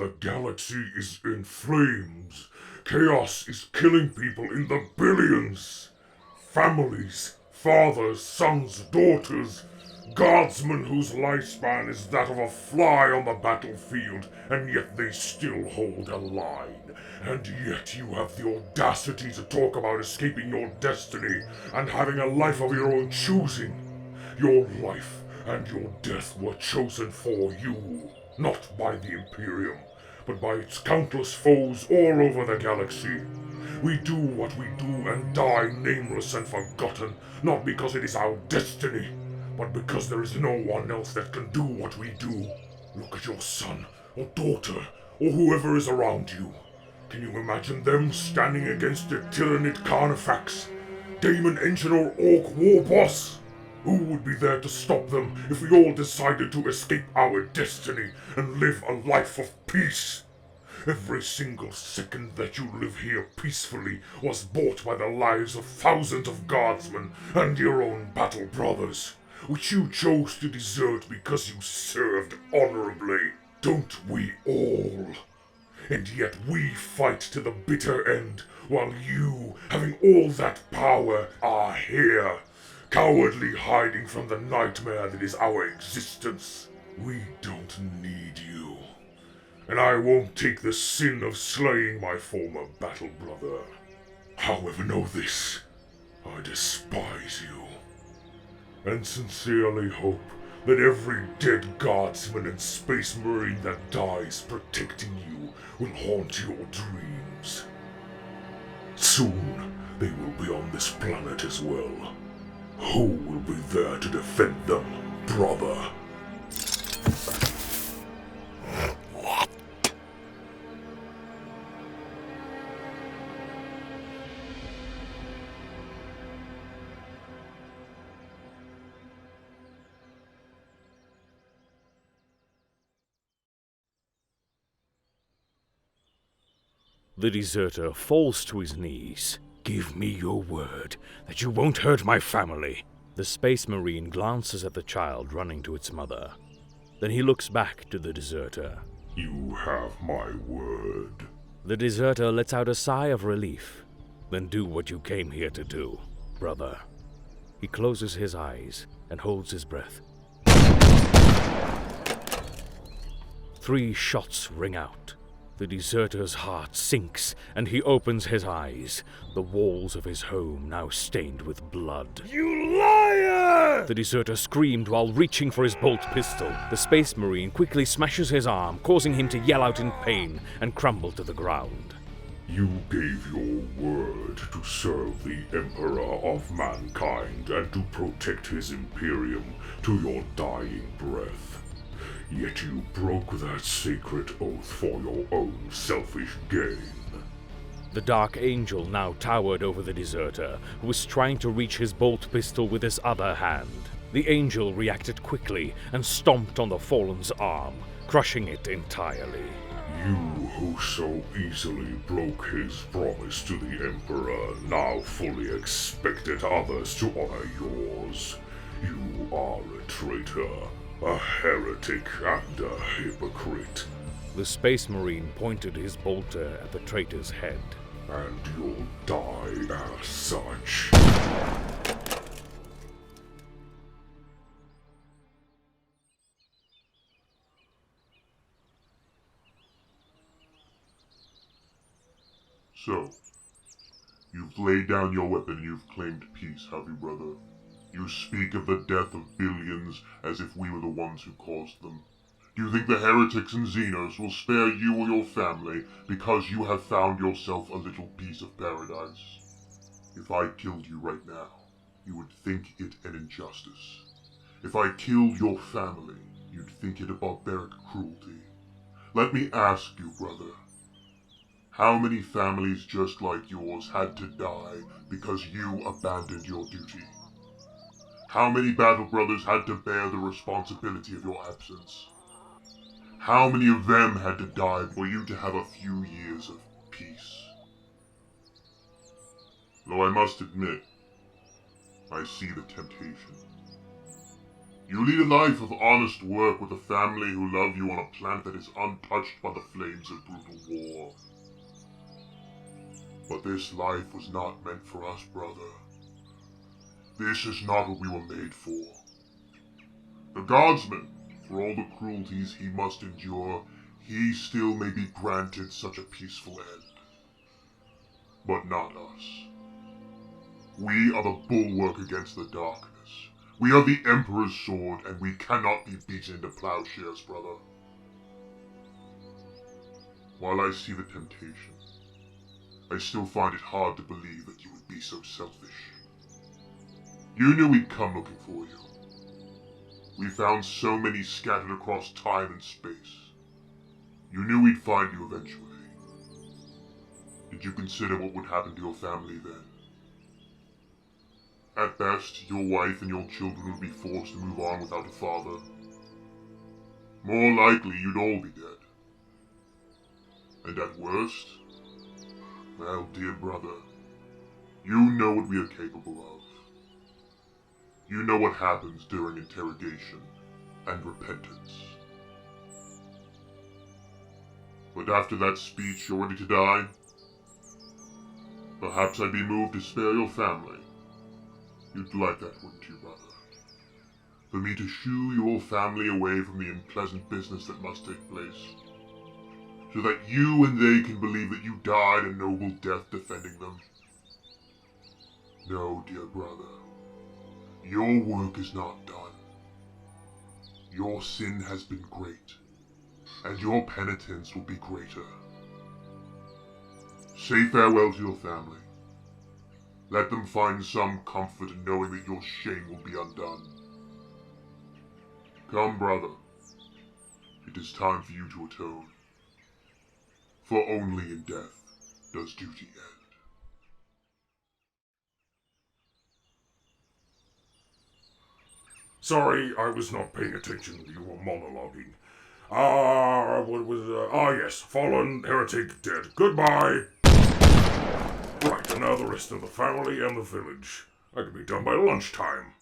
The galaxy is in flames. Chaos is killing people in the billions. Families, fathers, sons, daughters. Guardsmen whose lifespan is that of a fly on the battlefield, and yet they still hold a line. And yet you have the audacity to talk about escaping your destiny and having a life of your own choosing. Your life and your death were chosen for you, not by the Imperium, but by its countless foes all over the galaxy. We do what we do and die nameless and forgotten, not because it is our destiny, but because there is no one else that can do what we do. Look at your son, or daughter, or whoever is around you. Can you imagine them standing against the Tyrannid Carnifex, Daemon Engine or Orc War Boss? Who would be there to stop them if we all decided to escape our destiny and live a life of peace? Every single second that you live here peacefully was bought by the lives of thousands of guardsmen and your own battle brothers, which you chose to desert because you served honorably. Don't we all? And yet we fight to the bitter end, while you, having all that power, are here, cowardly hiding from the nightmare that is our existence. We don't need you. And I won't take the sin of slaying my former battle brother. However, know this, I despise you, and sincerely hope that every dead guardsman and space marine that dies protecting you will haunt your dreams. Soon, they will be on this planet as well. Who will be there to defend them, brother? The deserter falls to his knees. Give me your word that you won't hurt my family. The space marine glances at the child running to its mother. Then he looks back to the deserter. You have my word. The deserter lets out a sigh of relief. Then do what you came here to do, brother. He closes his eyes and holds his breath. 3 shots ring out. The deserter's heart sinks, and he opens his eyes, the walls of his home now stained with blood. You liar! The deserter screamed while reaching for his bolt pistol. The space marine quickly smashes his arm, causing him to yell out in pain and crumble to the ground. You gave your word to serve the Emperor of mankind and to protect his Imperium to your dying breath. Yet you broke that sacred oath for your own selfish gain. The Dark Angel now towered over the deserter, who was trying to reach his bolt pistol with his other hand. The angel reacted quickly and stomped on the fallen's arm, crushing it entirely. You who so easily broke his promise to the Emperor now fully expected others to honor yours. You are a traitor, a heretic, and a hypocrite. The space marine pointed his bolter at the traitor's head. And you'll die as such. So, you've laid down your weapon and you've claimed peace, have you, brother? You speak of the death of billions as if we were the ones who caused them. Do you think the heretics and Xenos will spare you or your family because you have found yourself a little piece of paradise? If I killed you right now, you would think it an injustice. If I killed your family, you'd think it a barbaric cruelty. Let me ask you, brother, how many families just like yours had to die because you abandoned your duty? How many battle brothers had to bear the responsibility of your absence? How many of them had to die for you to have a few years of peace? Though I must admit, I see the temptation. You lead a life of honest work with a family who love you on a planet that is untouched by the flames of brutal war. But this life was not meant for us, brother. This is not what we were made for. The Guardsman, for all the cruelties he must endure, he still may be granted such a peaceful end. But not us. We are the bulwark against the darkness. We are the Emperor's sword, and we cannot be beaten into plowshares, brother. While I see the temptation, I still find it hard to believe that you would be so selfish. You knew we'd come looking for you. We found so many scattered across time and space. You knew we'd find you eventually. Did you consider what would happen to your family then? At best, your wife and your children would be forced to move on without a father. More likely, you'd all be dead. And at worst, well, dear brother, you know what we are capable of. You know what happens during interrogation and repentance. But after that speech, you're ready to die? Perhaps I'd be moved to spare your family. You'd like that, wouldn't you, brother? For me to shoo your family away from the unpleasant business that must take place, so that you and they can believe that you died a noble death defending them. No, dear brother. Your work is not done. Your sin has been great, and your penitence will be greater. Say farewell to your family. Let them find some comfort in knowing that your shame will be undone. Come, brother. It is time for you to atone. For only in death does duty end. Sorry, I was not paying attention when you were monologuing. Yes, fallen, heretic, dead. Goodbye! Right, and now the rest of the family and the village. I can be done by lunchtime.